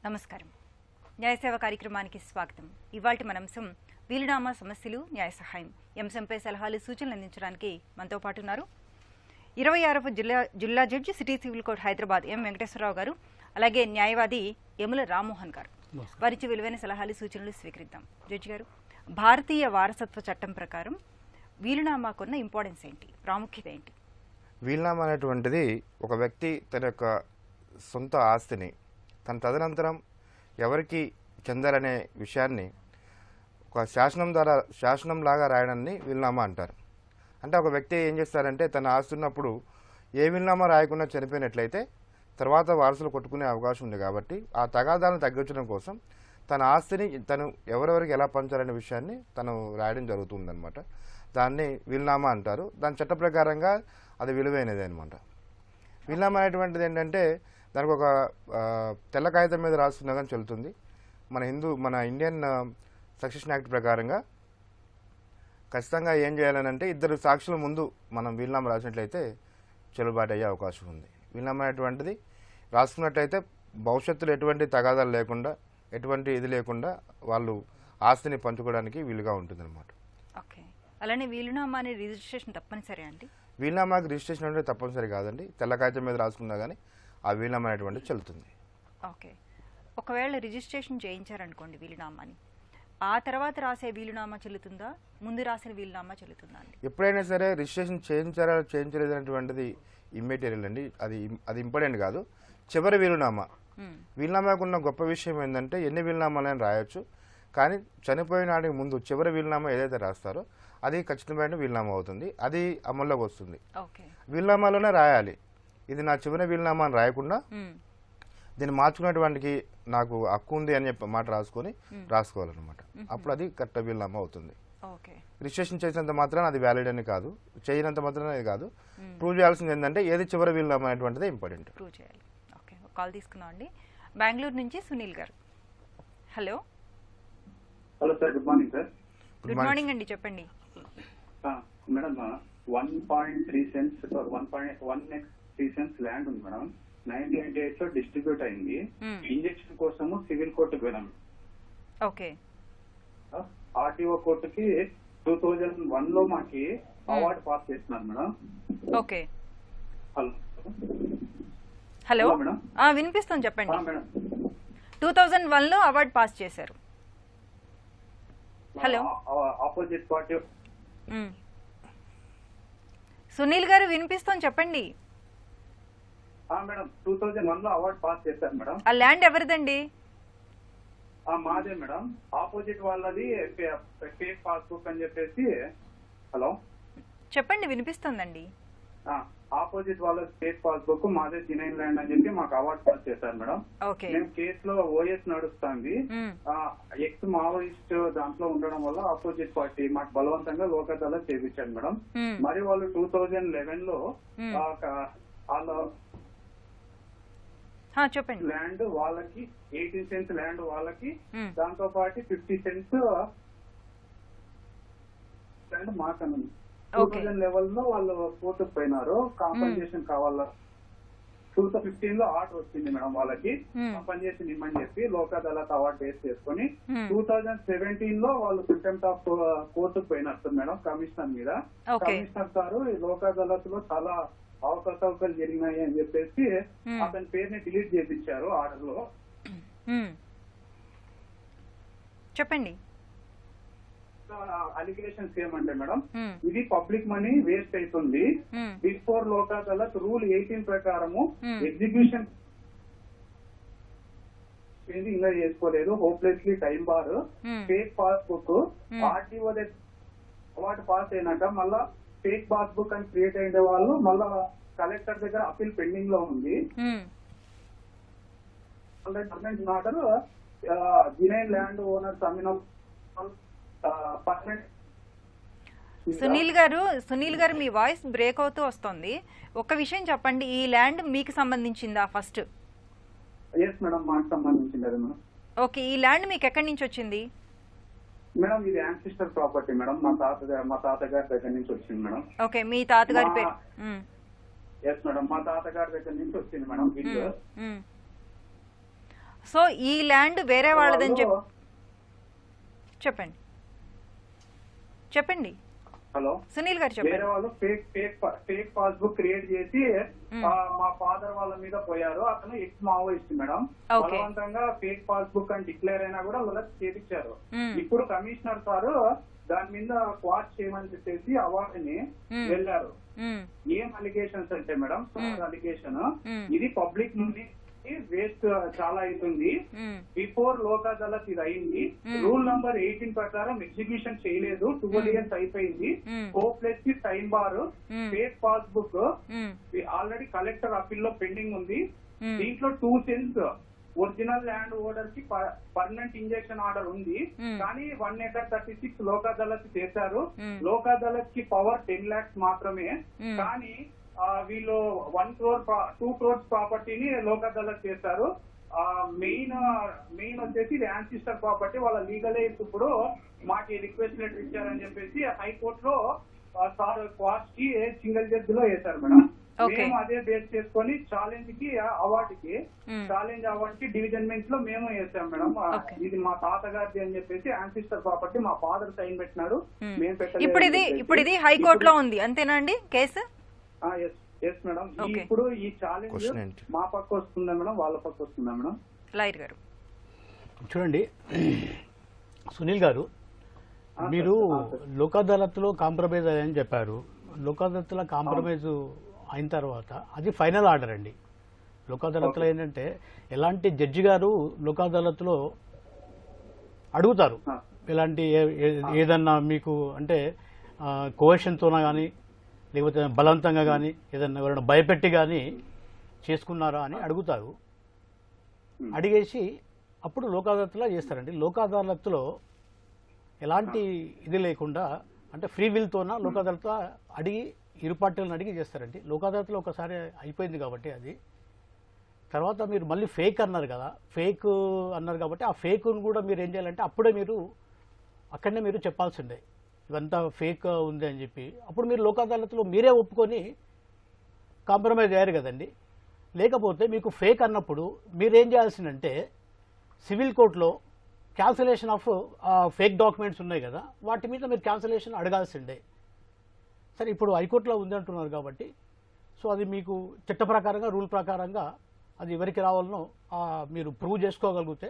నమస్కారం. న్యాయసేవ కార్యక్రమానికి స్వాగతం. ఇవాల్టి మన అంశం వీలునామా సమస్యలు న్యాయ సహాయం. అంశంపై సలహాలు సూచనలు అందించడానికి మనతో పాటు ఉన్నారు 26వ జిల్లా judge city civil court Hyderabad M Venkateswara Rao గారు, అలాగే న్యాయవాది యముల రామ్మోహన్ గారు. వారిచి విలువైన సలహాలు సూచనలు స్వీకరిద్దాం. జడ్జి గారు, భారతీయ వారసత్వ చట్టం ప్రకారం వీలునామాకున్న ఇంపార్టెన్స్ ఏంటి, ప్రాముఖ్యత ఏంటి? వీలునామా అనేటువంటిది ఒక వ్యక్తి తన యొక్క సొంత ఆస్తిని తన తదనంతరం ఎవరికి చెందాలనే విషయాన్ని ఒక శాసనంలాగా రాయడాన్ని వీలునామా అంటారు. అంటే ఒక వ్యక్తి ఏం చేస్తారంటే తన ఆస్తి ఉన్నప్పుడు ఏ వీలునామా రాయకుండా చనిపోయినట్లయితే తర్వాత వారసులు కొట్టుకునే అవకాశం ఉంది. కాబట్టి ఆ తగాదాలను తగ్గించడం కోసం తన ఆస్తిని తను ఎవరెవరికి ఎలా పంచాలనే విషయాన్ని తను రాయడం జరుగుతుందన్నమాట. దాన్ని వీలునామా అంటారు. దాని చట్ట ప్రకారంగా అది విలువైనది అనమాట. వీలునామా అనేటువంటిది ఏంటంటే దానికి ఒక తెల్ల కాగితం మీద రాస్తున్నా కానీ చెల్లుతుంది. మన ఇండియన్ సక్సెషన్ యాక్ట్ ప్రకారంగా ఖచ్చితంగా ఏం చేయాలనంటే ఇద్దరు సాక్షుల ముందు మనం వీలునామా రాసినట్లయితే చెల్లుబాటు అయ్యే అవకాశం ఉంది. వీలునామా అనేటువంటిది రాసుకున్నట్లయితే భవిష్యత్తులో ఎటువంటి తగాదాలు లేకుండా ఎటువంటి ఇది లేకుండా వాళ్ళు ఆస్తిని పంచుకోవడానికి వీలుగా ఉంటుంది అనమాట. ఓకే, అలానే వీలునామా అనే రిజిస్ట్రేషన్ తప్పనిసరి అండి? వీలునామాకి రిజిస్ట్రేషన్ అంటే తప్పనిసరి కాదండి. తెల్ల కాగితం మీద రాసుకున్నా కానీ ఆ వీలునామా అనేటువంటిది చెల్లుతుంది. ఓకే, ఒకవేళ రిజిస్ట్రేషన్ చేయించారనుకోండి వీలునామాని, ఆ తర్వాత రాసే వీలునామా చెల్లుతుందా, ముందు రాసిన వీలునామా చెల్లుతుందా అండి? ఎప్పుడైనా సరే రిజిస్ట్రేషన్ చేయించారా చేయించలేదు అనేటువంటిది ఇమ్మెటీరియల్ అండి. అది ఇంపార్టెంట్ కాదు. చివరి వీలునామా, వీలునామాకు ఉన్న గొప్ప విషయం ఏంటంటే ఎన్ని వీలునామాలని రాయొచ్చు, కానీ చనిపోయినాడికి ముందు చివరి వీలునామా ఏదైతే రాస్తారో అది ఖచ్చితమైన వీలునామా అవుతుంది. అది అమల్లోకి వస్తుంది. వీలునామాలోనే రాయాలి ఇది నా చివరి వీలునామా అని రాయకుండా దీన్ని మార్చుకునేటువంటి నాకు హక్కు ఉంది అని చెప్పి మాట రాసుకోవాలన్నమాట. అప్పుడు అది కరెక్ట్ వీలునామా అవుతుంది. రిజిస్ట్రేషన్ చేసినంత మాత్రాన అది వ్యాలిడ్ అని కాదు, చేయనంత మాత్రాన అది కాదు. ప్రూవ్ చేయాల్సింది ఏంటంటే ఏది చివరి వీలునామా అనేటువంటిది ఇంపార్టెంట్. ప్రూవ్ చేయాలి. ఓకే, కాల్ తీసుకున్నాం అండి. బెంగళూరు నుంచి సునీల్ గారు. Hello. Hello sir, good morning sir. Good morning అండి, చెప్పండి. మేడం 1.3 సెంట్స్ 1.3 సెంట్స్ ల్యాండ్ ఉంది మేడం. 1998 లో డిస్ట్రిబ్యూట్ అయింది. ఇంజక్షన్ కోసము సివిల్ కోర్టుకు వెళ్ళాం. ఓకే. ఆర్టీఓ కోర్టుకి 2001 లో మాకి అవార్డు పాస్ చేస్తున్నారు madam. Okay. Hello hello madam, వినిపిస్తుంది, చెప్పండి. మేడం 2001 లో అవార్డు పాస్ చేశారు. Hello, opposite party. సునీల్ గారు వినిపిస్తుంది, చెప్పండి. మేడం 2001 లో అవార్డు పాస్ చేశారు మేడం. ఆ ల్యాండ్ ఎవరిదండి? మాదే మేడం. ఆపోజిట్ వాళ్ళది ఫేక్ పాస్బుక్ అని చెప్పేసి. హలో చెప్పండి, వినిపిస్తుందండి. ఆపోజిట్ వాళ్ళ ఫేక్ పాస్బుక్, మాదే జినైన్ ల్యాండ్ అని చెప్పి మాకు అవార్డు పాస్ చేశారు మేడం. మేము కేసులో ఓఎస్ నడుస్తుంది. ఎక్స్ మావోయిస్ట్ దాంట్లో ఉండడం వల్ల ఆపోజిట్ పార్టీ మాకు బలవంతంగా లోక్ అదాలత్ చేయించారు మేడం. మరి వాళ్ళు 2011 లో వాళ్ళ చెప్పండి ల్యాండ్ వాళ్ళకి 18 సెంట్స్ ల్యాండ్ వాళ్ళకి, దాంతో పాటు 50 సెంట్స్ ల్యాండ్ మాకను. 2011 లో వాళ్ళు కోర్టుకు పోయినారు, కాంపన్సేషన్ కావాలా. 2015 లో ఆర్డర్ వచ్చింది మేడం వాళ్ళకి కాంపన్సేషన్ ఇమ్మని చెప్పి లోక్ అదాలత్ అవార్డు బేస్ చేసుకుని. 2017 లో వాళ్ళు కంటెంప్ట్ ఆఫ్ కోర్టుకు పోయినారు మేడం కమిషనర్ మీద. కమిషనర్ సారు లోక్ అదాలత్ లో చాలా అవకతవకలు జరిగినాయి అని చెప్పేసి అతని పేరుని డిలీట్ చేయించారు ఆర్డర్ లో. చెప్పండి. అలిగేషన్స్ ఏమంటే మేడం, ఇది పబ్లిక్ మనీ వేస్ట్ అవుతుంది. బిఫోర్ లోక్ అదాలత్ రూల్ 18 ప్రకారము ఎగ్జిక్యూషన్ ఇంకా చేసుకోలేదు. Hopelessly time bar fake passbook RTO award pass అయినాక మళ్ళా ఫేక్ పాస్బుక్ అని క్రియేట్ అయిన వాళ్ళు మళ్ళా కలెక్టర్ దగ్గర అప్పీల్ పెండింగ్ లో ఉంది. ఆర్డర్ జినైన్ ల్యాండ్ ఓనర్స్ అమ్మిన. సునీల్ గారు మీ వాయిస్ బ్రేక్ అవుతూ వస్తుంది. ఒక విషయం చెప్పండి, ఈ ల్యాండ్ మీకు సంబంధించిందా ఫస్ట్? ఎస్ మేడం, మాకు సంబంధించింది మేడం. ఓకే, ఈ ల్యాండ్ మీకు ఎక్కడి నుంచి వచ్చింది? మేడం ఇది యాన్సిస్టర్ ప్రాపర్టీ మేడం. మా తాతగారి దగ్గర నుంచి వచ్చింది మేడం. ఓకే, మీ తాతగారి పేరు? ఎస్ మేడం, మా తాతగారి దగ్గర నుంచి వచ్చింది మేడం. సో ఈ ల్యాండ్ వేరే వాళ్ళదని చెప్పండి చెప్పండి హలో సునీల్ గారు వేరే చెప్పండి. వాళ్ళు ఫేక్ పాస్బుక్ క్రియేట్ చేసి మా ఫాదర్ వాళ్ళ మీద పోయారు. అతను ఎక్స్ మావోయిస్ట్ మేడం. Okay. బలవంతంగా ఫేక్ పాస్బుక్ అని డిక్లేర్ అయినా కూడా వాళ్ళకి చేపించారు. ఇప్పుడు కమిషనర్ సారు దాని మీద క్వాష్ చేయమని చెప్పేసి అవార్డుని వెళ్ళారు. ఏం అలిగేషన్స్ అంటే మేడం, అలిగేషన్ ఇది పబ్లిక్ నుండి వేస్ట్ చాలా అవుతుంది. బిఫోర్ లోక్ అదాలత్ ఇది అయింది. రూల్ నంబర్ 18 ప్రకారం ఎగ్జిక్యూషన్ చేయలేదు. 12 ఇయర్స్ అయిపోయింది. హోప్లెస్ కి time bar, fake passbook already collector appeal లో పెండింగ్ ఉంది. దీంట్లో 2 సెన్స్ ఒరిజినల్ ల్యాండ్ ఓనర్ కి పర్మనెంట్ ఇంజెక్షన్ ఆర్డర్ ఉంది. కానీ 1 acre 36 లోక్ అదాలత్ చేశారు. లోక్ అదాలత్ కి పవర్ 10 lakhs మాత్రమే. కానీ వీళ్ళు 1 crore 2 crores ప్రాపర్టీని లోక్ అదాలత్ చేశారు. మెయిన్ వచ్చేసి ఇది యాన్సిస్టర్ ప్రాపర్టీ. వాళ్ళ లీగల్ ఎయిడ్స్ ఇప్పుడు మాకు రిక్వెస్ట్ లెటర్ ఇచ్చారని చెప్పేసి హైకోర్టులో సార్ క్వాష్ కి సింగిల్ జడ్జ్ లో వేశారు మేడం. మేము అదే బేస్ చేసుకొని ఛాలెంజ్ అవార్డ్ కి డివిజన్ బెంచ్ లో మేము వేసాం మేడం. ఇది మా తాతగారిది అని చెప్పేసి యాన్సిస్టర్ ప్రాపర్టీ మా ఫాదర్ సైన్ పెట్టినాడు. మేము ఇప్పుడు ఇది హైకోర్టులో ఉంది అంతేనా అండి కేసు? Yes madam. ఇప్పుడు ఈ ఛాలెంజ్ మా పక్క వస్తుందా మేడం, వాళ్ళ పక్క వస్తుందా మేడం? లాయర్ గారు చూడండి, సునీల్ గారు, మీరు లోక్ అదాలత్లో కాంప్రమైజ్ అయ్యని చెప్పారు. లోక్ అదాలత్లో కాంప్రమైజ్ అయిన తర్వాత అది ఫైనల్ ఆర్డర్ అండి. లోక్ అదాలత్లో ఏంటంటే ఎలాంటి జడ్జి గారు లోక్ అదాలత్లో అడుగుతారు, ఎలాంటి ఏదన్నా మీకు అంటే కోహెషన్తోనా కానీ లేకపోతే బలవంతంగా కానీ ఏదన్నా ఎవరైనా భయపెట్టి కానీ చేసుకున్నారా అని అడుగుతారు. అడిగేసి అప్పుడు లోక్ అదాలత్లో చేస్తారండి. లోక్ అదాలత్లో ఎలాంటి ఇది లేకుండా అంటే ఫ్రీ విల్తోన లోక్ అదాలత్లో అడిగి ఇరు పార్టీలను అడిగి చేస్తారండి. లోక్ అదాలత్లో ఒకసారి అయిపోయింది కాబట్టి అది తర్వాత మీరు మళ్ళీ ఫేక్ అన్నారు కదా, ఫేక్ అన్నారు కాబట్టి ఆ ఫేక్ను కూడా మీరు ఏం చేయాలంటే అప్పుడే మీరు అక్కడనే మీరు చెప్పాల్సిందే ఇవంతా ఫేక్ ఉంది అని చెప్పి. అప్పుడు మీరు లోక్ అదాలత్లో మీరే ఒప్పుకొని కాంప్రమైజ్ అయ్యారు కదండి. లేకపోతే మీకు ఫేక్ అన్నప్పుడు మీరేం చేయాల్సిందంటే సివిల్ కోర్టులో క్యాన్సిలేషన్ ఆఫ్ ఫేక్ డాక్యుమెంట్స్ ఉన్నాయి కదా, వాటి మీద మీరు క్యాన్సిలేషన్ అడగాల్సిందే. సరే, ఇప్పుడు హైకోర్టులో ఉంది అంటున్నారు కాబట్టి సో అది మీకు చట్ట ప్రకారంగా రూల్ ప్రకారంగా అది ఎవరికి రావాలనో మీరు ప్రూవ్ చేసుకోగలిగితే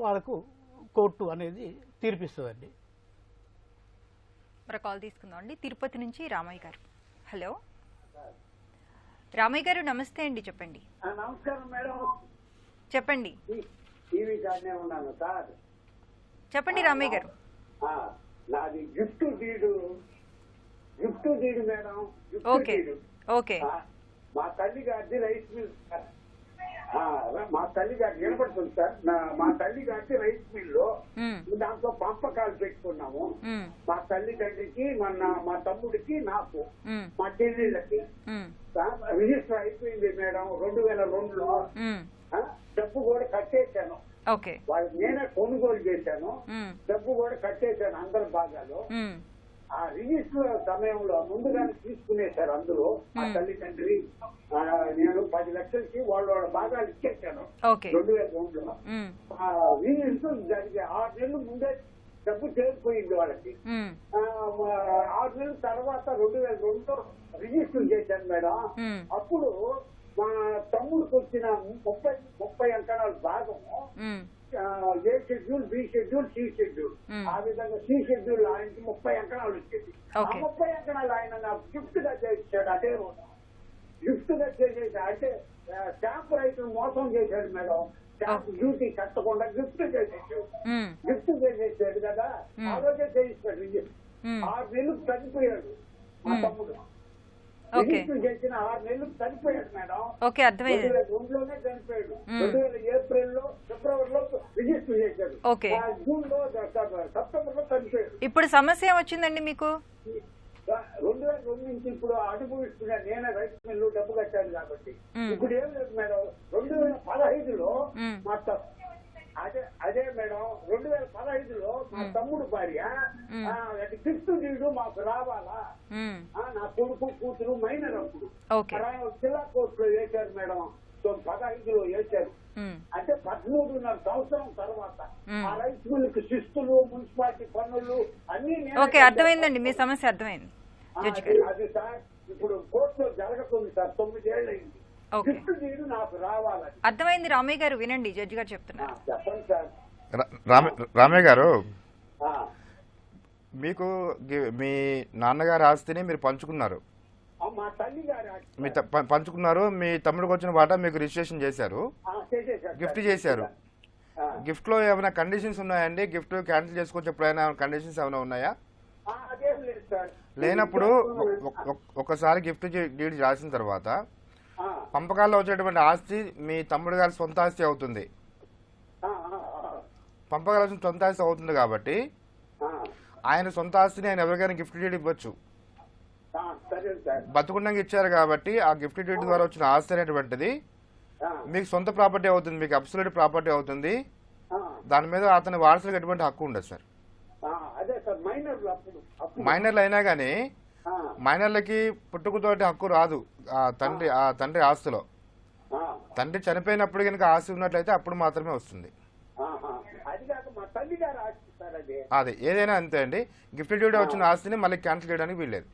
వాళ్ళకు కోర్టు అనేది తీర్పిస్తుందండి. మరి కాల్ తీసుకుందాం అండి. తిరుపతి నుంచి రామయ్య గారు. హలో రామయ్య గారు, నమస్తే అండి, చెప్పండి. నమస్కారం మేడం. చెప్పండి ఉన్నాను సార్. చెప్పండి రామయ్య గారు. నాది గిఫ్ట్ డీడు మేడం. ఓకే. మా తల్లి గారిది రైస్ మిల్ సార్. మా తల్లి గారికి వినపడుతుంది సార్. మా తల్లి గారికి రైస్ మిల్లో దాంట్లో పంపకాలు పెట్టుకున్నాము. మా తల్లి తండ్రికి మా తమ్ముడికి నాకు మా చెల్లెళ్ళకి రిజిస్టర్ అయిపోయింది మేడం. 2002లో డబ్బు కూడా కట్టేశాను. నేనే కొనుగోలు చేశాను. డబ్బు కూడా కట్టేశాను అందరి భాగాలు. ఆ రిజిస్టర్ సమయంలో ముందుగానే తీసుకునేశారు. అందులో మా తల్లి తండ్రి నేను 10 లక్షలకి వాళ్ళ భాగాలు ఇచ్చేసాను 2002లో. రిజిస్టర్ జరిగే 6 నెలలు ముందే డబ్బు చేరిపోయింది వాళ్ళకి. 6 నెలల తర్వాత 2002లో రిజిస్టర్ చేశాను మేడం. అప్పుడు మా తమ్ముడికి వచ్చిన 30 అంకణాల భాగము A schedule, B schedule, C schedule. ఆ విధంగా సి షెడ్యూల్ ఆయనకి 30 అంకణాలు వచ్చేది. ఆ 30 అంకణాలు ఆయన నాకు గిఫ్ట్ గా చేశాడు. అదే గిఫ్ట్ గా చేసేసి అంటే స్టాంప్ రైతులు మోసం చేశాడు మేడం. స్టాంప్ డ్యూటీ కట్టకుండా గిఫ్ట్ చేసేసాడు కదా. ఆ రోజే చేయిస్తాడు. 6 నెలలు చనిపోయాడు మా తమ్ముడు. రిజిస్టర్ చేసిన 6 నెలలు చనిపోయాడు మేడం. 2002లోనే చనిపోయాడు. 2000 ఏప్రిల్లో ఫిబ్రవరిలో రిజిస్టర్ చేశాడు. జూన్ లో సెప్టెంబర్ లో చనిపోయాడు. ఇప్పుడు సమస్య ఏమొచ్చిందండి మీకు? 2002 నుంచి ఇప్పుడు అనుభవిస్తున్నా. నేనే రైతు మిల్లు డబ్బు కట్టాను కాబట్టి ఇప్పుడు ఏం లేదు మేడం. 2015లో మా అదే మేడం 2015లో మా తమ్ముడు భార్య గిఫ్ట్ డీడు మాకు రావాలా, నా కొడుకు కూతురు మైనర్ అప్పుడు జిల్లా కోర్టులో వేశారు మేడం. 15లో వేశారు. అంటే 13.5 సంవత్సరం తర్వాత ఆ రైస్ మిల్లుకి శిస్తులు, మున్సిపాలిటీ పన్నులు అన్ని ఓకే, అర్థమైందండి, మీ సమస్య అర్థమైంది. అది సార్ ఇప్పుడు కోర్టులో జరుగుతుంది సార్, 9 ఏళ్ళు అయింది. గిఫ్ట్ డీడ్ నాకు రావాలని. అర్థమైంది రామయ్య గారు, వినండి జడ్జి గారు చెప్తున్నారు. చెప్పండి సార్. రామయ్య గారు, మీకు మీ నాన్నగారి ఆస్తిని మీరు పంచుకున్నారు, మా తల్లి గారు మీ పంచుకున్నారు, మీ తమ్ముడికి వచ్చిన వాటా మీకు రిజిస్ట్రేషన్ చేశారు, గిఫ్ట్ చేశారు. గిఫ్ట్ లో ఏమైనా కండిషన్స్ ఉన్నాయండి? గిఫ్ట్ క్యాన్సిల్ చేసుకోవచ్చు ఎప్పుడైనా కండిషన్స్ ఏమైనా ఉన్నాయా? లేనప్పుడు ఒకసారి గిఫ్ట్ డీడ్ రాసిన తర్వాత పంపకాల్లో వచ్చేటువంటి ఆస్తి మీ తమ్ముడు గారి సొంత ఆస్తి అవుతుంది. పంపకాల సొంత ఆస్తి అవుతుంది కాబట్టి ఆయన సొంత ఆస్తిని ఆయన ఎవరికైనా గిఫ్ట్ డీడ్ ఇవ్వచ్చు. బతుకుండంగా ఇచ్చారు కాబట్టి ఆ గిఫ్ట్ డీడ్ ద్వారా వచ్చిన ఆస్తి అనేటువంటిది మీకు సొంత ప్రాపర్టీ అవుతుంది, మీకు అబ్సల్యూట్ ప్రాపర్టీ అవుతుంది. దాని మీద అతని వారసులకు ఎటువంటి హక్కు ఉండదు సార్. మైనర్లు అయినా కానీ మైనర్లకి పుట్టుకతోటి హక్కు రాదు ఆ తండ్రి ఆస్తిలో. తండ్రి చనిపోయినప్పుడు కనుక ఆస్తి ఉన్నట్లయితే అప్పుడు మాత్రమే వస్తుంది. అదే ఏదైనా అంతే అండి, గిఫ్ట్ డ్యూటీ వచ్చిన ఆస్తిని మళ్ళీ క్యాన్సిల్ చేయడానికి వీల్లేదు.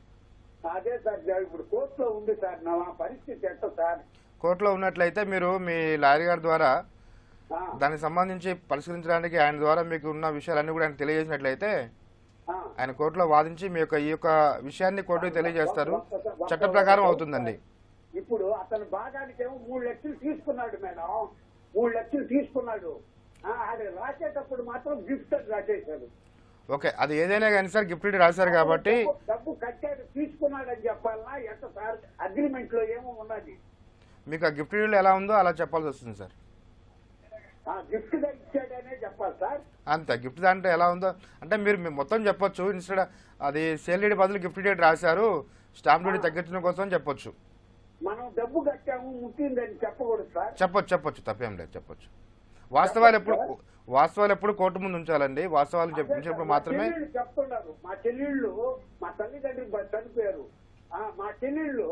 అదే సార్ ఇప్పుడు కోర్టులో ఉంది సార్, నా పరిస్థితి ఎట్లా సార్? కోర్టులో ఉన్నట్లయితే మీరు మీ లాయర్ గారి ద్వారా దానికి సంబంధించి పరిష్కరించడానికి ఆయన ద్వారా మీకు ఉన్న విషయాలన్నీ కూడా ఆయన తెలియజేసినట్లయితే ఆయన కోర్టులో వాదించి మీ యొక్క ఈ యొక్క విషయాన్ని కోర్టుకు తెలియజేస్తారు. చట్ట ప్రకారం అవుతుందండి. ఇప్పుడు అతను భాగానికి ఏమో 3 లక్షలు తీసుకున్నాడు మేడం, 3 లక్షలు తీసుకున్నాడు. అది రాసేటప్పుడు మాత్రం గిఫ్ట్ రాసేశాడు. ఓకే, అది ఏదైనా కానీ సార్ గిఫ్ట్ రాశారు కాబట్టి డబ్బు కట్టాడు, తీసుకున్నాడని చెప్పాలన్నా ఎంత సార్? అగ్రిమెంట్ లో ఏమో ఉన్నది. మీకు ఆ గిఫ్ట్ ఎలా ఉందో అలా చెప్పాల్సి వస్తుంది సార్. గిఫ్ట్ గా ఇచ్చాడనే చెప్పాలి సార్. అంతే, గిఫ్ట్ అంటే ఎలా ఉందో అంటే మీరు మొత్తం చెప్పొచ్చు. ఇన్స్టెడ్ అది సేల్ డీడ్ బదులు గిఫ్ట్ డేట్ రాశారు, స్టాంప్ డ్యూటీ తగ్గించడం కోసం చెప్పొచ్చు. మనం డబ్బు కట్టాము ముట్టిందని చెప్పకూడదు సార్. చెప్పొచ్చు తప్పేం లేదు, చెప్పొచ్చు. వాస్తవాలు ఎప్పుడు కోర్టు ముందు ఉంచాలండి. వాస్తవాలు చెప్పించినప్పుడు మాత్రమే చెప్తున్నారు. మా చెల్లెళ్ళు మా తల్లిదండ్రులు చనిపోయారు, మా చెల్లెళ్ళు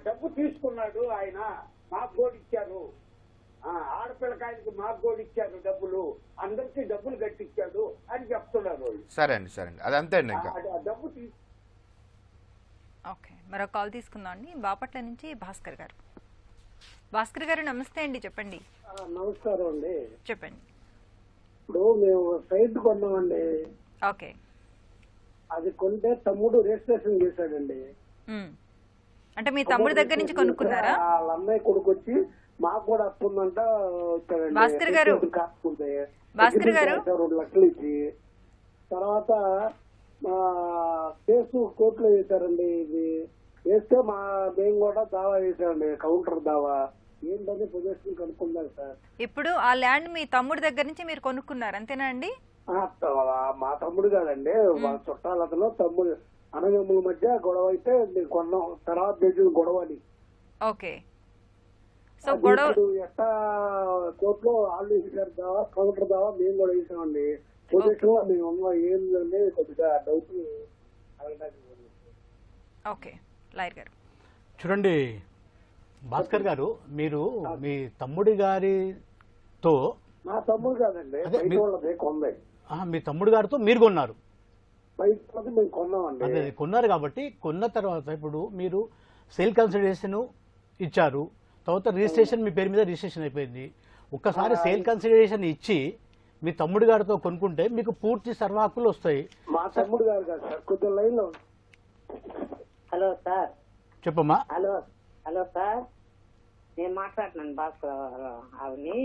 డబ్బు తీసుకున్నాడు ఆయన, మాకు కూడా ఇచ్చారు, ఆడపిల్లకాయలకి మాకు కూడా ఇచ్చారు డబ్బులు, అందరికీ డబ్బులు కట్టించాడు అని చెప్తున్నారు. సరే అండి అది అంతే అండి. ఇంకా డబ్బు ఓకే, మరో కాల్ తీసుకుందాం అండి. బాపట్ల నుంచి భాస్కర్ గారు. భాస్కర్ గారు నమస్తే అండి, చెప్పండి. నమస్కారం అండి, చెప్పండి. ఇప్పుడు మేము సైట్ కొన్నామండి. ఓకే, అది కొంటే తమ్ముడు రిజిస్ట్రేషన్ చేశాడండి. అంటే మీ తమ్ముడి దగ్గర నుంచి కొనుక్కున్నారా? వాళ్ళ అన్నయ్య కొడుకు వచ్చి మాకు కూడా అప్పుందంట వచ్చాడండి. భాస్కర్ గారు 2 లక్షలు ఇచ్చి తర్వాత కేసు కోర్టులో వేశారండి. ఇది వేస్తే మేము కూడా దావా వేసామండి, కౌంటర్ దావా. ఏంటని పొజిషన్ కనుక్కున్నారు సార్. ఇప్పుడు ఆ ల్యాండ్ మీ తమ్ముడి దగ్గర నుంచి మీరు కొనుక్కున్నారు అంతేనా అండి? మా తమ్ముడు కాదండి, మా చుట్టాల అతను తమ్ముడు అన్నదమ్ముల మధ్య గొడవ అయితే మేము కొన్నాం. తర్వాత జరిగిన గొడవని. ఓకే, సో గొడవ ఎట్టా కోర్టులో వాళ్ళు వేసారు దావా, కౌంటర్ దావా మేము కూడా వేసామండి. పొజిషన్ లో మేము ఉన్నాం. ఏంటంటే కొద్దిగా డౌట్. ఓకే, లాయర్ గారు చూడండి భాస్కర్ గారు, మీరు మీ తమ్ముడి గారితో, మా తమ్ముడు కాదండి కొంది, మీ తమ్ముడు గారితో మీరు కొన్నారు, మేము కొన్నామండి. అదే కొన్నారు కాబట్టి కొన్న తర్వాత ఇప్పుడు మీరు సేల్ కన్సిడరేషన్ ఇచ్చారు, తర్వాత రిజిస్ట్రేషన్ మీ పేరు మీద రిజిస్ట్రేషన్ అయిపోయింది. ఒక్కసారి సేల్ కన్సిడరేషన్ ఇచ్చి మీ తమ్ముడు గారితో కొనుక్కుంటే మీకు పూర్తి సర్వ హక్కులు వస్తాయి. మా తమ్ముడు గారు కాదు సార్, కొద్దిగా లైన్ లో. Hello sir. చెప్పమ్మా. హలో సార్, నేను మాట్లాడుతున్నాను భాస్కర్ ఆవిని.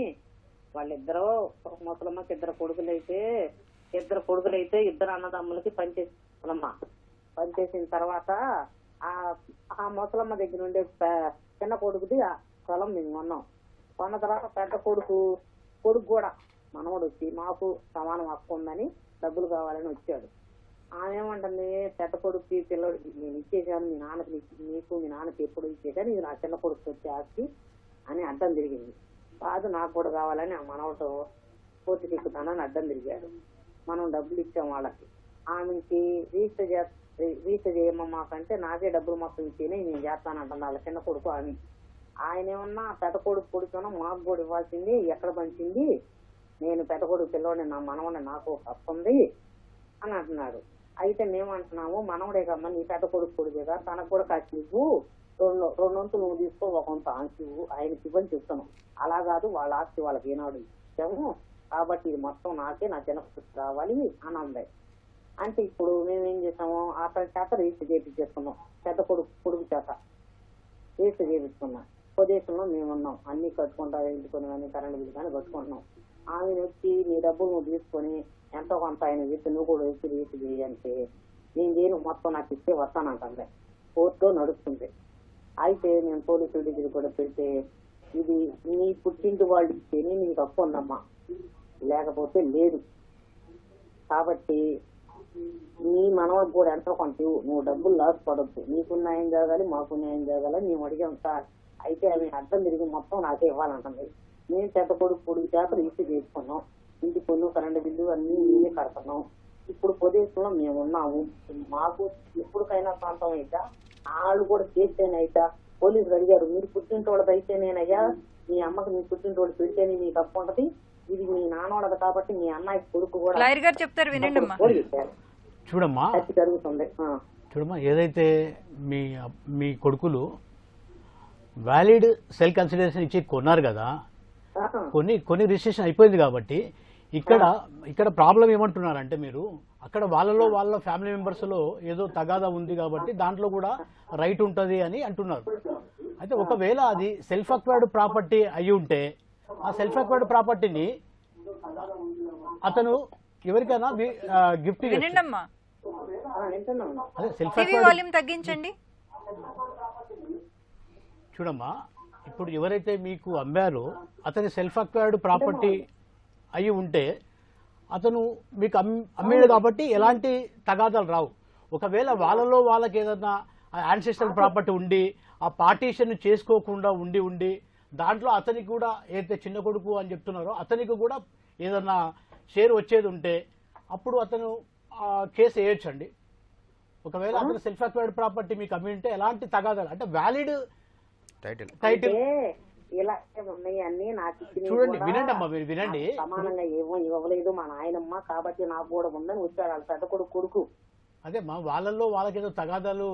వాళ్ళిద్దరూ ముసలమ్మకి ఇద్దరు కొడుకులైతే ఇద్దరు అన్నదమ్ములకి పనిచేసిన తర్వాత ఆ ముసలమ్మ దగ్గర ఉండే చిన్న కొడుకుది పొలం మేము కొన్నాం. కొన్న తర్వాత పెద్ద కొడుకు కూడా మనవడు వచ్చి మాకు సమానం హక్కు ఉందని డబ్బులు కావాలని వచ్చాడు. ఆమె ఏమంటుంది, పెద్ద కొడుకు పిల్లడు నేను ఇచ్చేసాను, మీ నాన్నకి నీకు మీ నాన్నకి ఎప్పుడు ఇచ్చేసాను, ఇది నా చిన్న కొడుకు వచ్చి ఆస్తి అని అడ్డం తిరిగింది. కాదు నాకు కూడా కావాలని ఆ మనవతో కోర్టుకి ఎక్కుతానని అడ్డం తిరిగాడు. మనం డబ్బులు ఇచ్చాం వాళ్ళకి. ఆమెకి రిజిస్టర్ చేయమ్మా మాకంటే నాకే డబ్బులు మొత్తం ఇచ్చేనే నేను చేస్తానంటుంది వాళ్ళ చిన్న కొడుకు ఆమె. ఆయన ఏమన్నా పెద్ద కొడుకు కొడుకున్నా మాకు కూడా ఇవ్వాల్సింది, ఎక్కడ పంచింది, నేను పెద్ద కొడుకు పిల్లవాడిని, నా మనవడిని నాకు వస్తుంది అని అంటున్నాడు. అయితే మేమంటున్నాము, మనవడే కమ్మా నీ పెద్ద కొడుకు కొడుకుగా, తనకు కూడా కాచి ఇవ్వు, రెండు వంతులు నువ్వు తీసుకో, ఒక వంతు ఆంచి ఇవ్వు, ఆయనకి ఇవ్వని చెప్తాను. అలా కాదు, వాళ్ళ ఆస్తి వాళ్ళకి ఈనాడు ఇచ్చాము కాబట్టి ఇది మొత్తం నాకే, నా చిన్న రావాలి అని అంది. అంటే ఇప్పుడు మేమేం చేసాము, అతని చేత రిజిస్టర్ చేయించేసుకున్నాం, పెద్ద కొడుకు చేత రిజిస్టర్ చేయించుకున్నాం. స్వదేశంలో మేమున్నాం, అన్ని కట్టుకుంటా, ఇంటికొని కానీ కరెంట్ బిల్లు కానీ కట్టుకుంటున్నాం. ఆమె వచ్చి నీ డబ్బులు నువ్వు తీసుకొని ఎంతో కొంత ఆయన చెప్పి నువ్వు కూడా వచ్చి రిజిస్టర్ చేయంటే నేను చేయను, మొత్తం నాకు ఇస్తే వస్తానంటే కోర్టులో నడుస్తుంది. అయితే నేను పోలీసుల దగ్గర కూడా పెడితే ఇది నీ పుట్టింటి వాళ్ళు ఇస్తేనే నీకు తప్పు ఉందమ్మా, లేకపోతే లేదు. కాబట్టి నీ మనవకు కూడా ఎంతో కొంత నువ్వు డబ్బులు లాస్ పడద్దు, నీకు న్యాయం జరగాలి, మాకు న్యాయం జరగాలని మేము అడిగాం సార్. అయితే ఆమె అర్థం తిరిగి మొత్తం నాకే ఇవ్వాలంటుంది. మేము పెద్ద కొడుకు చేత రిజిస్టర్ చేసుకున్నాం, ఇంటి పన్ను కరెంట్ బిల్లు అన్ని మేమే కడుతున్నాం. ఇప్పుడు ప్రదేశంలో మేము ఉన్నాము, మాకు ఎప్పటికైనా ప్రాంతం అయితే వాళ్ళు కూడా చేస్తేనైతే పోలీసులు అడిగారు, మీరు పుట్టింటోళ్ళది అయితేనేనయ్యా, మీ అమ్మకి మీ పుట్టింటోళ్ళు పెడితేనే మీకు తప్పు ఉంటది, ఇది మీ నాన్నోడదు కాబట్టి మీ అన్నయ్య కొడుకు కూడా చెప్తారు వినండి. చూడమ్మా జరుగుతుంది. చూడమ్మా, ఏదైతే మీ కొడుకులు వ్యాలిడ్ సెల్ కన్సిడరేషన్ ఇచ్చి కొన్నారు కదా, కొన్ని రిజిస్ట్రేషన్ అయిపోయింది కాబట్టి ఇక్కడ ప్రాబ్లం ఏమంటున్నారంటే మీరు అక్కడ వాళ్ళ ఫ్యామిలీ మెంబర్స్ లో ఏదో తగాదా ఉంది కాబట్టి దాంట్లో కూడా రైట్ ఉంటది అని అంటున్నారు. అయితే ఒకవేళ అది సెల్ఫ్ అక్వైర్డ్ ప్రాపర్టీ అయి ఉంటే ఆ సెల్ఫ్ అక్వైర్డ్ ప్రాపర్టీని అతను ఎవరికైనా గిఫ్ట్ అదే సెల్ఫ్ అక్వైర్డ్ తగ్గించండి. చూడమ్మా, ఇప్పుడు ఎవరైతే మీకు అమ్మారో అతని సెల్ఫ్ అక్వైర్డ్ ప్రాపర్టీ అయి ఉంటే అతను మీకు అమ్మాడు కాబట్టి ఎలాంటి తగాదాలు రావు. ఒకవేళ వాళ్ళకి ఏదన్నా యాన్సెస్ట్రల్ ప్రాపర్టీ ఉండి ఆ పార్టీషన్ చేసుకోకుండా ఉండి దాంట్లో అతనికి కూడా ఏదైతే చిన్న కొడుకు అని చెప్తున్నారో అతనికి కూడా ఏదన్నా షేర్ వచ్చేది ఉంటే అప్పుడు అతను కేసు వేయొచ్చండి. ఒకవేళ అతను సెల్ఫ్ అక్వైర్డ్ ప్రాపర్టీ మీకు అమ్మి ఉంటే ఎలాంటి తగాదాలు అంటే వ్యాలిడ్ టైటిల్ చూడండి, వినండి అమ్మా, మీరు వినండి. సమానంగా ఏమో ఇవ్వలేదు మా నాయనమ్మ కాబట్టి నాకు కూడా ఉందని వచ్చాడు వాళ్ళ పెద్ద కొడుకు. అదే మా వాళ్ళకి ఏదో తగాదాలు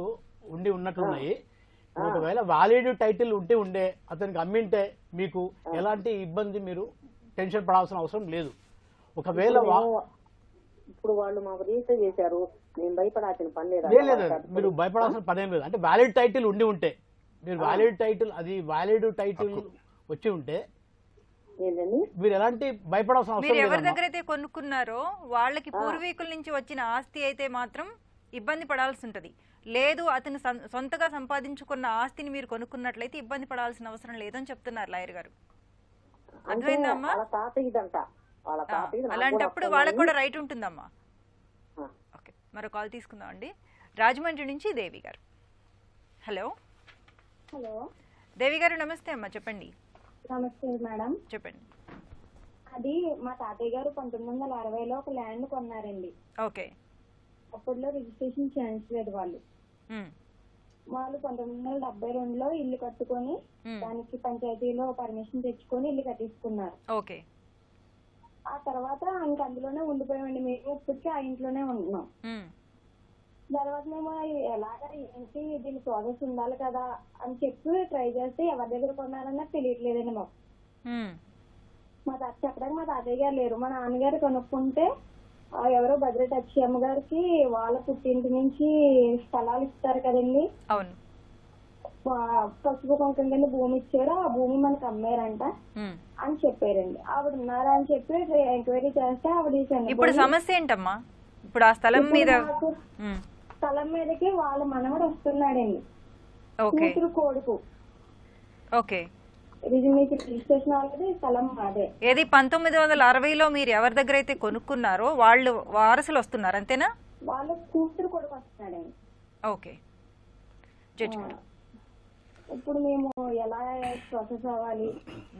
ఉన్నట్లున్నాయి. ఒకవేళ వ్యాలిడ్ టైటిల్ ఉండే అతనికి అమ్మింటే మీకు ఎలాంటి ఇబ్బంది, మీరు టెన్షన్ పడాల్సిన అవసరం లేదు. ఒకవేళ ఇప్పుడు వాళ్ళు మాకు రిజిస్టర్ చేశారు, నేను భయపడాల్సిన పని లేదు, మీరు భయపడాల్సిన పని ఏం లేదు. అంటే వ్యాలిడ్ టైటిల్ ఉంటే మీరు వ్యాలిడ్ టైటిల్ వచ్చి ఉంటే మీరు ఎలాంటి భయపడాల్సిన అవసరం లేదు. ఎవరి దగ్గర అయితే కొనుక్కున్నారో వాళ్ళకి పూర్వీకుల నుంచి వచ్చిన ఆస్తి అయితే మాత్రం ఇబ్బంది పడాల్సి ఉంటది. లేదు అతను సొంతగా సంపాదించుకున్న ఆస్తిని మీరు కొనుక్కున్నట్లయితే ఇబ్బంది పడాల్సిన అవసరం లేదని చెప్తున్నారు లాయర్ గారు. అర్థమైందమ్మా? అలాంటప్పుడు వాళ్ళకు కూడా రైట్ ఉంటుందమ్మా. ఓకే, మరో కాల్ తీసుకుందాం అండి. రాజమండ్రి నుంచి దేవి గారు. హలో దేవి గారు, నమస్తే అమ్మా, చెప్పండి. నమస్తే మేడం, చెప్పండి. అది మా తాతయ్య గారు 1960లో ఒక ల్యాండ్ కొన్నారండి. ఓకే. అప్పట్లో రిజిస్ట్రేషన్ చేయించలేదు వాళ్ళు. 1972లో ఇల్లు కట్టుకొని దానికి పంచాయతీలో పర్మిషన్ తెచ్చుకొని ఇల్లు కట్టించుకున్నారు. ఓకే. ఆ తర్వాత ఇంక అందులోనే ఉండిపోయామండి. మేము ఇప్పటికీ ఆ ఇంట్లోనే ఉంటున్నాం. తర్వాత మేము ఎలాగా ఏంటి దీని ప్రాసెస్ ఉండాలి కదా అని చెప్పి ట్రై చేస్తే ఎవరి దగ్గర కొన్నారన్నా తెలియట్లేదండి మాకు. మా చెప్పడానికి మా తాతయ్య గారు లేరు. మా నాన్నగారు కనుక్కుంటే ఎవరో భద్రత అక్షయమ్మ గారికి వాళ్ళ పుట్టింటి నుంచి స్థలాలు ఇస్తారు కదండి, అవును, పసుపు కుంకుమ కింద భూమి ఇచ్చారు, ఆ భూమి మనకు అమ్మారంట అని చెప్పారండి. ఆవిడ ఉన్నారా అని చెప్పి ఎంక్వైరీ చేస్తే ఆవిడ ఇప్పుడు సమస్య ఏంటమ్మా? ఇప్పుడు ఆ స్థలం మీద స్థలం మీదకి వాళ్ళ మనవడు వస్తున్నాడండి, కూతురు కొడుకు. ఓకే. రిజిస్ట్రేషన్ అనేది స్థలం అదే. ఏది 1960లో మీరు ఎవరి దగ్గర అయితే కొనుక్కున్నారో వాళ్ళు వారసులు వస్తున్నారు అంతేనా? వాళ్ళ కూతురు కొడుకు వస్తున్నాడండి. ఓకే. ఇప్పుడు మేము ఎలా ప్రాసెస్ అవ్వాలి?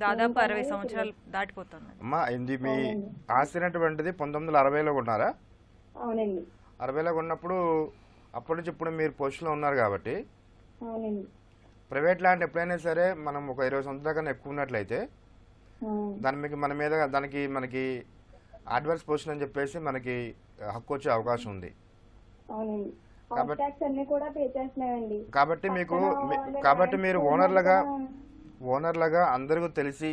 దాదాపు 60 సంవత్సరాలు దాటిపోతుంది అమ్మా. ఇది మీ ఆస్తినటువంటిది 1960లో కొన్నారా? అవునండి. 60లో కొన్నప్పుడు అప్పటి నుంచి ఇప్పుడు మీరు పొజిషన్లో ఉన్నారు కాబట్టి అవునండి ప్రైవేట్ ల్యాండ్ ఎప్పుడైనా సరే మనం ఒక 20 సంవత్సరాల కన్నా ఎక్కువ ఉన్నట్లయితే మన మీద మనకి అడ్వర్స్ పొజిషన్ అని చెప్పేసి మనకి హక్కు వచ్చే అవకాశం ఉంది. కాబట్టి మీరు ఓనర్లుగా అందరికీ తెలిసి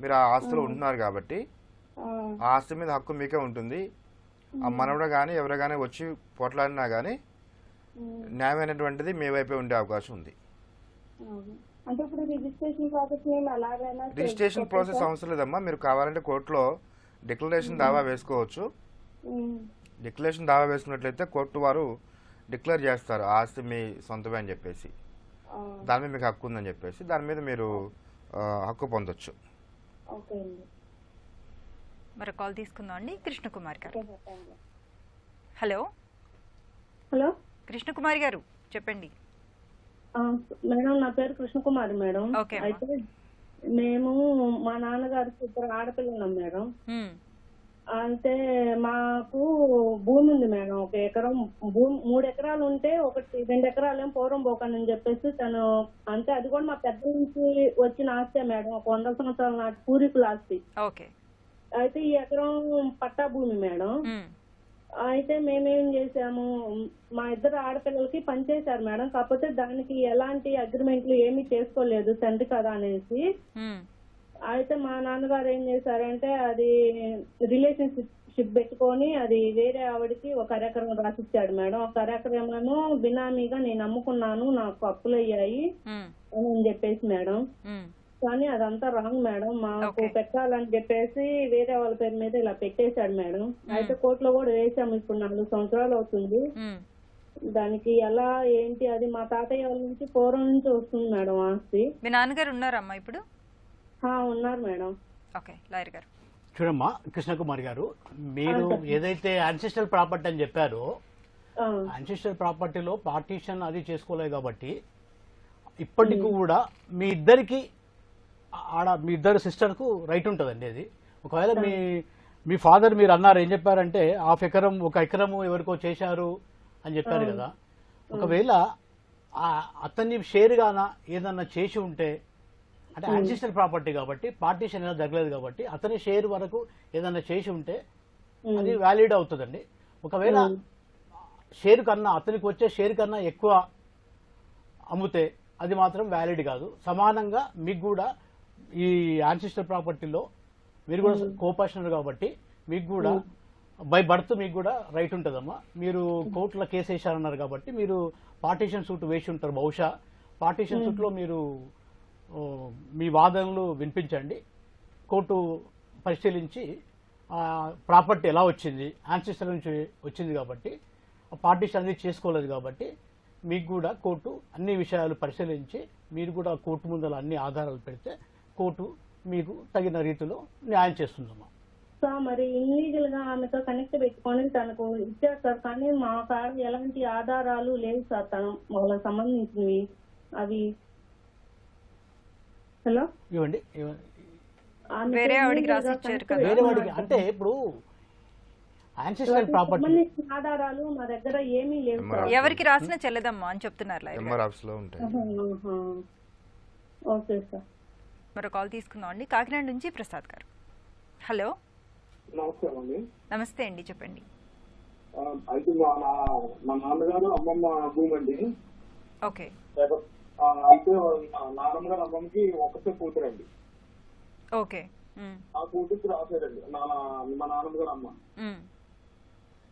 మీరు ఆ ఆస్తులు ఉంటున్నారు కాబట్టి ఆ ఆస్తి మీద హక్కు మీకే ఉంటుంది. ఆ మనవడు కానీ ఎవరు కానీ వచ్చి పోట్లాడినా కానీ న్యాయమైనటువంటిది మీ వైపే ఉండే అవకాశం ఉంది. రిజిస్ట్రేషన్ ప్రాసెస్ అవసరం లేదమ్మా. మీరు కావాలంటే కోర్టులో డిక్లరేషన్ దావా వేసుకోవచ్చు. డిక్లరేషన్ దావా వేసుకున్నట్లయితే కోర్టు వారు డిక్లేర్ చేస్తారు ఆస్తి మీ సొంతమే అని చెప్పేసి, దాని మీద మీకు హక్కు ఉందని చెప్పేసి దాని మీద మీరు హక్కు పొందొచ్చు. మరి కాల్ తీసుకుందాం అండి. కృష్ణకుమార్ గారు. హలో హలో కృష్ణకుమారి గారు చెప్పండి. మేడం నా పేరు కృష్ణకుమారి మేడం. అయితే మేము మా నాన్నగారికి 2 ఆడపిల్లలు మేడం. అంటే మాకు భూమి ఉంది మేడం, 1 ఎకరం భూమి, 3 ఎకరాలు ఉంటే 2 ఎకరాలు పూర్వం పోకండి చెప్పేసి తను, అంటే అది కూడా మా పెద్ద నుంచి వచ్చిన ఆస్తే మేడం, 100 సంవత్సరాల నాటి పూర్వీకుల ఆస్తి. అయితే ఈ ఎకరం పట్టా భూమి మేడం. అయితే మేమేం చేసాము, మా 2 ఆడపిల్లలకి పనిచేశారు మేడం. కాకపోతే దానికి ఎలాంటి అగ్రిమెంట్లు ఏమీ చేసుకోలేదు తండ్రి కదా అనేసి. అయితే మా నాన్నగారు ఏం చేశారంటే అది రిలేషన్షిప్ పెట్టుకొని అది వేరే ఆవిడకి 1 ఎకరం రాసిచ్చాడు మేడం. 1 ఎకరమేమో బినామీగా నేను అమ్ముకున్నాను, నాకు అప్పులు అయ్యాయి అని చెప్పేసి మేడం. కానీ అదంతా రాంగ్ మేడం. మాకు పెట్టాలని చెప్పేసి వేరే వాళ్ళ పేరు మీద ఇలా పెట్టేశాడు మేడం. అయితే కోర్టులో కూడా వేసాము. ఇప్పుడు 4 సంవత్సరాలు అవుతుంది. దానికి ఎలా ఏంటి అది మా తాతయ్య వాళ్ళ నుంచి పూర్వం నుంచి వస్తుంది మేడం ఆస్తి. మీ నాన్నగారు ఉన్నారమ్మా ఇప్పుడు? ఉన్నారు మేడం. ఓకే లాయర్ గారు చూడమ్మా కృష్ణకుమారి గారు, మీరు ఏదైతే యాన్సిస్ట్రల్ ప్రాపర్టీ అని చెప్పారో యాన్సిస్ట్రల్ ప్రాపర్టీలో పార్టీషన్ అది చేసుకోలేదు కాబట్టి ఇప్పటికి కూడా మీ ఇద్దరికి మీ ఇద్దరు సిస్టర్కు రైట్ ఉంటుందండి. అది ఒకవేళ మీ ఫాదర్ మీరు అన్నారు ఏం చెప్పారంటే 1/2 ఎకరం 1 ఎకరము ఎవరికో చేశారు అని చెప్పారు కదా. ఒకవేళ అతన్ని షేర్గానా ఏదన్నా చేసి ఉంటే, అంటే యాన్సిస్ట్రల్ ప్రాపర్టీ కాబట్టి పార్టీషన్ ఏదైనా జరగలేదు కాబట్టి అతని షేర్ వరకు ఏదన్నా చేసి ఉంటే అది వ్యాలిడ్ అవుతుందండి. ఒకవేళ షేర్ కన్నా అతనికి వచ్చే షేర్ కన్నా ఎక్కువ అమ్ముతే అది మాత్రం వ్యాలిడ్ కాదు. సమానంగా మీకు కూడా ఈ యాన్సిస్ట్రల్ ప్రాపర్టీలో మీరు కూడా కోపాషనర్ కాబట్టి మీకు కూడా బై బర్త్ మీకు కూడా రైట్ ఉంటుందమ్మా. మీరు కోర్టులో కేసు వేశారన్నారు కాబట్టి మీరు పార్టీషన్ సూట్ వేసి ఉంటారు. బహుశా పార్టీషన్ సూట్లో మీరు మీ వాదనలు వినిపించండి. కోర్టు పరిశీలించి ప్రాపర్టీ ఎలా వచ్చింది, యాన్సిస్టర్ నుంచి వచ్చింది కాబట్టి పార్టీషన్ అనేది చేసుకోలేదు కాబట్టి మీకు కూడా కోర్టు అన్ని విషయాలు పరిశీలించి మీరు కూడా కోర్టు ముందర అన్ని ఆధారాలు పెడితే కోర్టు మీకు తగిన రీతిలో న్యాయం చేస్తుందమ్మా. సార్ మరి ఇల్లీగల్ గా ఆమెతో కనెక్ట్ పెట్టుకొని తనకు ఇచ్చారు సార్, కానీ మా కాడ ఎలాంటి ఆధారాలు లేవు సార్ తను వాళ్ళకి సంబంధించినవి అవి. హలో ఇవ్వండి. వేరే వాడికి రాసిచ్చారు కదా, వేరే వాడికి అంటే ఇప్పుడు యాన్సిస్ట్రల్ ప్రాపర్టీ ఆధారాలు మా దగ్గర ఏమీ లేవు. ఎవరికి రాసినా చెల్లదమ్మా అని చెప్తున్నారు. Okay sir. మరో కాల్ తీసుకుందాం అండి. కాకినాడ నుంచి ప్రసాద్ గారు. హలో నమస్కారం అండి. నమస్తే అండి చెప్పండి. అయితే మా నాన్నగారు అమ్మమ్మ భూమి అండి. ఓకే. అయితే నాన్నమ్మ గారు అమ్మమ్మకి ఒకటే కూతురండి. ఓకే. ఆ కూతురికి రాశారండి మా నాన్నమ్మ గారు అమ్మ.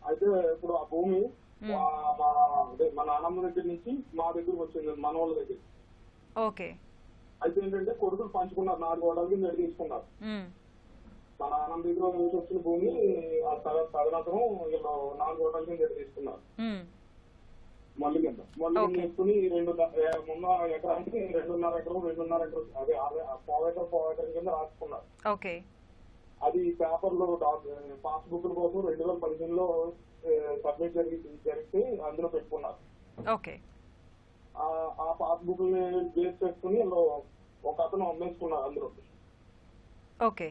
అయితే ఇప్పుడు ఆ భూమి మా నాన్నమ్మ దగ్గర నుంచి మా దగ్గరకు వచ్చింది, మన వాళ్ళ దగ్గర. ఓకే. అయితే ఏంటంటే కొడుకులు పంచుకున్నారు, 4 గోడల కింద తీసుకున్నారు. మా నాన్నమ్మ దగ్గర నుంచి వచ్చిన భూమి తదనంతరం వీళ్ళు 4 గోడల కింద తీసుకున్నారు. మళ్ళీ కింద తీసుకుని 2 ఎకరానికి 2.5 ఎకరం 2.5 ఎకరం అదే 1/4 ఎకరం కింద రాసుకున్నారు. ఓకే. అది పేపర్ లో పాస్బుక్ కోసం 2015లో సబ్మిట్ జరిగితే అందులో పెట్టుకున్నారు. ఓకే. ఆ పాస్బుక్ ని బేస్ చేసుకుని ఒక అతను అమ్మేసుకున్నారు అందులో. ఓకే.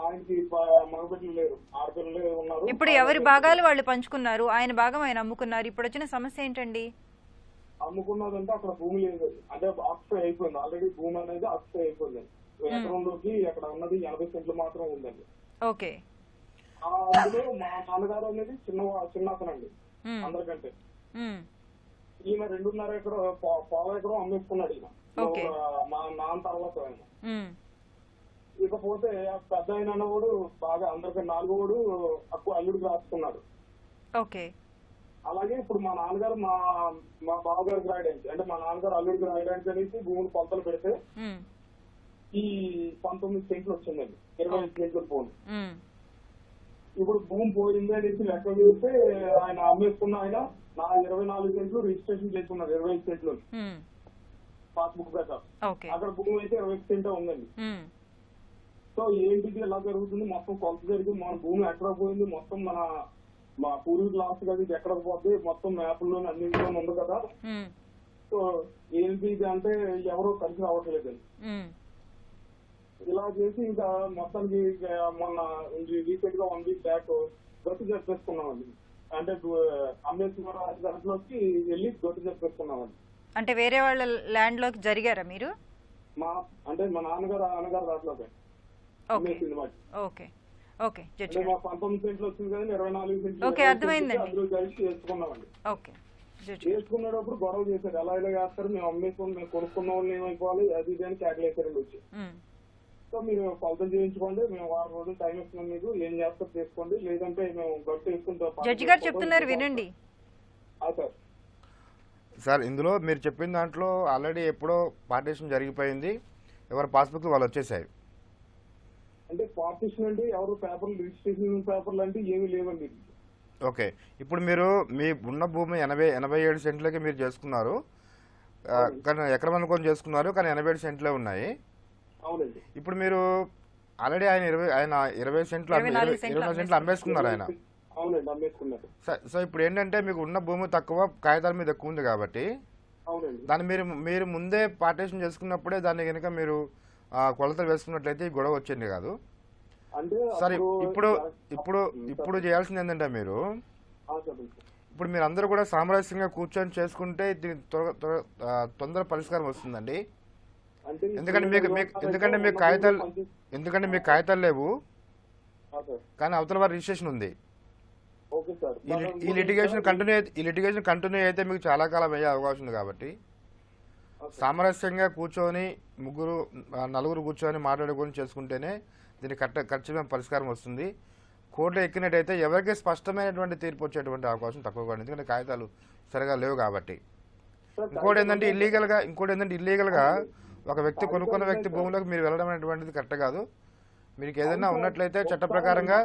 ఆయనకి మగబిడ్డలు లేరు, ఆడపిల్లలే ఉన్నారు. ఇప్పుడు ఎవరి భాగాలు వాళ్ళు పంచుకున్నారు, ఆయన భాగం ఆయన అమ్ముకున్నారు. ఇప్పుడు వచ్చిన సమస్య ఏంటండి? అమ్ముకున్నదంటే అక్కడ భూమి లేదు, అంటే ఆక్యుపై అయిపోయింది ఆల్రెడీ, భూమి అనేది ఆక్యుపై అయిపోయింది. ఎకరంలోకి అక్కడ ఉన్నది 80 సెంట్లు మాత్రం ఉందండి. ఓకే. అందులో మా నాన్నగారు అనేది చిన్న అతనండి అందరికంటే. ఈయన 2.5 ఎకరం పావు ఎకరం అమ్మేసుకున్నాడు ఈయన, మా నాన్న తర్వాత ఆయన. ఇకపోతే పెద్ద ఆయన కూడా బాగా అందరికి 4 అల్లుడికి రాసుకున్నాడు. ఓకే. అలాగే ఇప్పుడు మా నాన్నగారు మా బావగారికి రాయడానికి, అంటే మా నాన్నగారు అల్లుడికి రాయడానికి అనేసి భూములు కొలతలు పెడితే ఈ 19 సెంట్లు వచ్చిందండి, 25 సెంట్లు పోను. ఇప్పుడు భూమి పోయింది అనేసి లెక్క చూస్తే ఆయన అమ్మేసుకున్న ఆయన 24 సెంట్లు రిజిస్ట్రేషన్ చేసుకున్నారు, 25 సెంట్లు పాస్బుక్ ప్రకారం. అక్కడ భూమి అయితే 25 సెంటే ఉందండి. సో ఏంటిది ఎలా జరుగుతుంది, మొత్తం కొలత జరిగి మన భూమి ఎక్కడ పోయింది, మొత్తం మా పూర్వీకుల ఆస్తి అది ఎక్కడ పోతే మొత్తం మ్యాప్లోని అన్నింటిలో ఉంది కదా. సో ఏంటి అంటే ఎవరో కలిసి రావట్లేదండి. ఇలా చేసి ఇంకా మొత్తానికి మొన్న రీసెంట్ గా 1 వీక్ బ్యాక్ గట్టు చెప్పేసుకున్నామండి, అంటే అంబేద్కర్ దాంట్లోకి వెళ్ళి గట్టు చెప్పేసుకున్నామండి. అంటే వేరే వాళ్ళ ల్యాండ్ లోకి జరిగారా మీరు? అంటే మా నాన్నగారు దాంట్లోకి అమ్మేసింది మాట. Okay okay. మా 19 సెంట్లు వచ్చింది కదా, 24 సెంట్లు అందులో కలిసి చేసుకున్నామండి. ఓకే. చేసుకునేటప్పుడు గొడవ చేశారు, ఎలా ఇలా చేస్తారు, మేము అమ్మేసుకుని మేము కొనుక్కున్న వాళ్ళు ఏమైపోవాలి అది ఇది అని కేకలేసారండి వచ్చి. సో మీరు కొలతలు చేయించుకోండి, మేము 6 రోజులు టైం ఇస్తున్నాం, మీకు ఏం చేస్తారు చేసుకోండి, లేదంటే మేము గట్టు వేసుకుంటాం. జడ్జి గారు చెప్తున్నారు వినండి. సార్ ఇందులో మీరు చెప్పిన దాంట్లో ఆల్రెడీ ఎప్పుడో పార్టీషన్ జరిగిపోయింది, ఎవరు పాస్బుక్ వాళ్ళు వచ్చేసాయి. అంటే పార్టీషన్ అంటే ఎవరు పేపర్లు రిజిస్ట్రేషన్ పేపర్లు అంటే ఏమీ లేవండి. ఓకే. ఇప్పుడు మీరు మీ ఉన్న భూమి 87 సెంట్లకి మీరు చేసుకున్నారు, కానీ ఎకరం అనుకొని చేసుకున్నారు, కానీ 87 సెంట్లే ఉన్నాయి. అవునండి. ఇప్పుడు మీరు ఆల్రెడీ ఆయన 20 సెంట్లు 24 సెంట్లు అమ్మేసుకున్నారు ఆయన. అవునండి, అమ్మేసుకున్నారు. సో ఇప్పుడు ఏంటంటే మీకు ఉన్న భూమి తక్కువ, కాగితాల మీద ఎక్కువ ఉంది కాబట్టి దాన్ని మీరు ముందే పార్టీషన్ చేసుకున్నప్పుడే దాన్ని కనుక మీరు కొలతలు వేసుకున్నట్లయితే ఈ గొడవ వచ్చింది కాదు. సరే ఇప్పుడు చేయాల్సింది ఏంటంటే మీరు ఇప్పుడు మీరు అందరూ కూడా సామరస్యంగా కూర్చొని చేసుకుంటే తొందర పరిష్కారం వస్తుందండి. ఎందుకంటే మీకు కాగితాలు లేవు, కానీ అవతల వారి రిజిస్ట్రేషన్ ఉంది. ఈ లిటిగేషన్ కంటిన్యూ అయితే మీకు చాలా కాలం అయ్యే అవకాశం ఉంది. కాబట్టి సామరస్యంగా కూర్చొని 4 కూర్చొని మాట్లాడుకొని చేసుకుంటేనే దీనికి ఖచ్చితమైన పరిష్కారం వస్తుంది. కోర్టులో ఎక్కినట్టయితే ఎవరికి స్పష్టమైనటువంటి తీర్పు వచ్చేటువంటి అవకాశం తక్కువగా ఉంది, ఎందుకంటే కాగితాలు సరిగా లేవు కాబట్టి. ఇంకోటి ఏంటంటే ఇల్లీగల్ గా ఒక వ్యక్తి కొనుక్కున్న వ్యక్తి భూమిలోకి మీరు వెళ్ళడం అనేటువంటిది కరెక్ట్ కాదు. మీకు ఏదైనా ఉన్నట్లయితే చట్ట ప్రకారంగా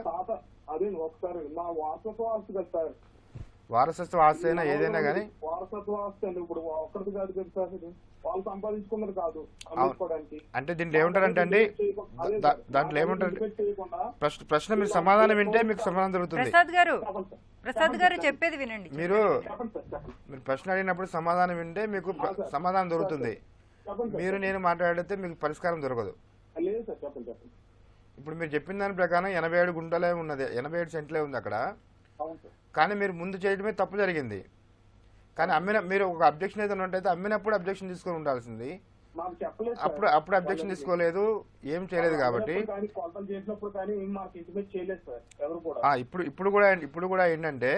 వారసత్వ ఆస్తి అయినా ఏదైనా కానీ వారసత్వ ఆస్తి అండి, ఇప్పుడు ఒక్కరికి కాదు కదా, వాళ్ళు సంపాదించుకున్నారు కాదు అంటే దీంట్లో ఏమంటారంటే అండి, దాంట్లో ఏమంటారు ప్రశ్న మీరు సమాధానం వింటే మీకు సమాధానం దొరుకుతుంది. ప్రసాద్ గారు చెప్పేది వినండి. మీరు ప్రశ్న అడిగినప్పుడు సమాధానం వింటే మీకు సమాధానం దొరుకుతుంది. మీరు నేను మాట్లాడితే మీకు పరిష్కారం దొరకదు. ఇప్పుడు మీరు చెప్పిన దాని ప్రకారం 87 గుంటలే ఉన్నది, 87 సెంట్లే ఉంది అక్కడ. కానీ మీరు ముందు చేయడమే తప్పు జరిగింది. కానీ మీరు ఒక అబ్జెక్షన్ అయితే ఉన్నట్టయితే అమ్మినప్పుడు అబ్జెక్షన్ తీసుకొని ఉండాల్సింది. అప్పుడు అబ్జెక్షన్ తీసుకోలేదు, ఏం చేయలేదు. కాబట్టి ఇప్పుడు కూడా ఏంటంటే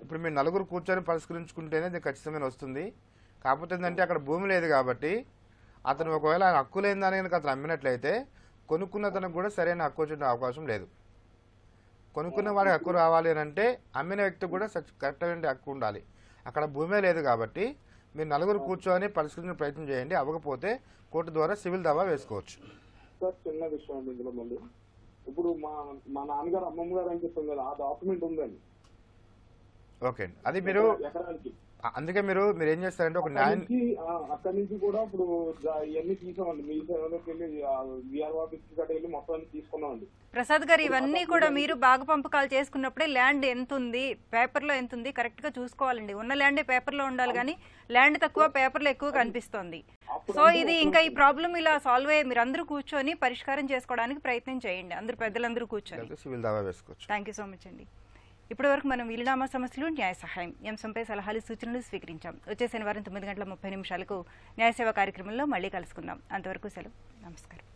ఇప్పుడు మీరు 4 కూర్చొని పరిష్కరించుకుంటేనే ఇది ఖచ్చితమైన వస్తుంది. కాకపోతే ఏంటంటే అక్కడ భూమి లేదు కాబట్టి అతను ఒకవేళ ఆయన హక్కు లేని దాని కనుక అతను అమ్మినట్లయితే కొనుక్కున్న అతనికి కూడా సరైన హక్కు వచ్చే అవకాశం లేదు. కొనుక్కున్న వాడికి హక్కు రావాలి అని అంటే అమ్మిన వ్యక్తికి కూడా కరెక్ట్ హక్కు ఉండాలి. అక్కడ భూమే లేదు కాబట్టి మీరు 4 కూర్చొని పరిష్కరించే ప్రయత్నం చేయండి. అవ్వకపోతే కోర్టు ద్వారా సివిల్ దావా వేసుకోవచ్చు. చిన్న విషయం అండి ఇందులో మళ్ళీ, ఇప్పుడు మా నాన్నగారు అమ్మమ్మ గారు అని చెప్తుంది కదా, ఆ డాక్యుమెంట్ ఉందండి. ఓకే అండి, అది మీరు అందుకే మీరు ఏం చేస్తారంటే ఒక న్యాయం అక్కడి నుంచి కూడా ఇప్పుడు ఇవన్నీ తీసామండి, మీ సేవలోకి వెళ్ళి విఆర్ ఆఫీస్ వెళ్ళి మొత్తం తీసుకున్నామండి. ప్రసాద్ గారు ఇవన్నీ కూడా మీరు బాగా పంపకాలు చేసుకున్నప్పుడే ల్యాండ్ ఎంత ఉంది, పేపర్లో ఎంత ఉంది కరెక్ట్ గా చూసుకోవాలండి. ఉన్న ల్యాండే పేపర్లో ఉండాలి, కానీ ల్యాండ్ తక్కువ పేపర్లో ఎక్కువ కనిపిస్తోంది. సో ఇది ఇంకా ఈ ప్రాబ్లం ఇలా సాల్వ్ అయ్యే మీరు అందరూ కూర్చొని పరిష్కారం చేసుకోవడానికి ప్రయత్నం చేయండి, అందరూ పెద్దలందరూ కూర్చొని. సివిల్ దావా వేసుకోవచ్చు. థ్యాంక్ యూ సో మచ్ అండి. ఇప్పటివరకు మనం వీలునామా సమస్యలు న్యాయ సహాయం అంశంపై సలహాలు సూచనలు స్వీకరించాం. వచ్చే శనివారం 9:30 న్యాయ సేవ కార్యక్రమంలో మళ్ళీ కలుసుకుందాం. అంతవరకు సెలవు. నమస్కారం.